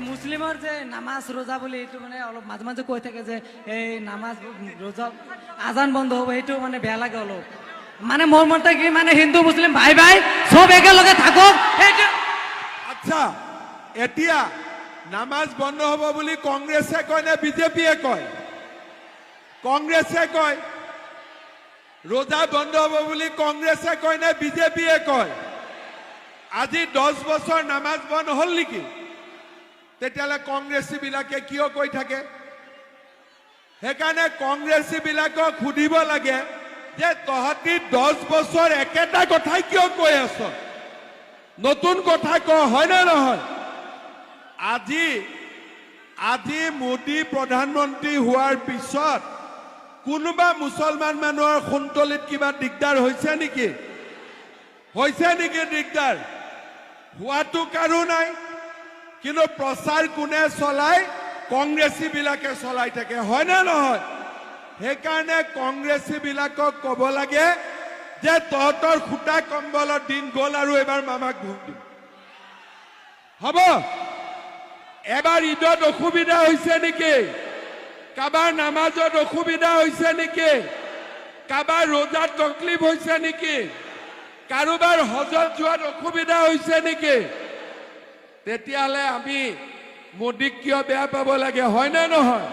মুসলিমৰ যে নামাজ ৰোজা বুলি এইটো মানে অলপ মাজে মাজে কৈ থাকে যে এই নামাজ ৰোজা আজান বন্ধ হ'ব, সেইটো মানে বেয়া লাগে অলপ। মানে মোৰ মতে কি মানে হিন্দু মুছলিম ভাই ভাই সব একেলগে থাকক। আচ্ছা, এতিয়া নামাজ বন্ধ হ'ব বুলি কংগ্ৰেছে কয় নে বিজেপিয়ে কয়? কংগ্ৰেছে কয়। ৰোজা বন্ধ হ'ব বুলি কংগ্ৰেছে কয় নে বিজেপিয়ে কয়? আজি 10 বছৰ নামাজ বন্ধ হ'ল নেকি? তেতিয়ালে কংগ্ৰেছী বিলাকে কিয় কৈ থাকে? সেইকাৰণে কংগ্ৰেছী বিলাকক সুধিব লাগে যে তহঁতি 10 বছৰ একেটা কথাই কিয় কৈ আছ? নতুন কথা ক, হয় নে নহয়? আজি মোদী প্ৰধানমন্ত্ৰী হোৱাৰ পিছত কোনোবা মুছলমান মানুহৰ সন্তলিত কিবা দিগদাৰ হৈছে নেকি? হৈছে নেকি দিগদাৰ? হোৱাটো কাৰো নাই, কিন্তু প্ৰচাৰ কোনে চলায়? কংগ্ৰেছী বিলাকে চলাই থাকে, হয় নে নহয়? সেইকাৰণে কংগ্ৰেছী বিলাকক ক'ব লাগে যে তহঁতৰ খুটা কম্বলৰ দিন গ'ল আৰু এবাৰ মামাক ভোট দিম। হ'ব, এবাৰ ঈদত অসুবিধা হৈছে নেকি? কাবাৰ নামাজত অসুবিধা হৈছে নেকি? কাবাৰ ৰোজাত তকলিফ হৈছে নেকি? কাৰোবাৰ হজত যোৱাত অসুবিধা হৈছে নেকি? তেতিয়াহ'লে আমি মোদীক কিয় বেয়া পাব লাগে, হয় নে নহয়?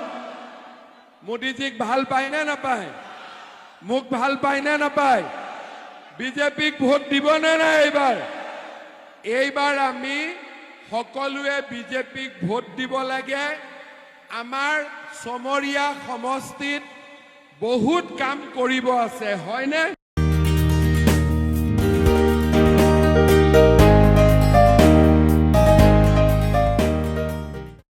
মোদীজীক ভাল পায় নে নাপায়? মোক ভাল পায় নে নাপায়? বিজেপিক ভোট দিব নে নাই এইবাৰ? এইবাৰ আমি সকলোৱে বিজেপিক ভোট দিব লাগে। আমাৰ চমৰীয়া সমষ্টিত বহুত কাম কৰিব আছে, হয়নে?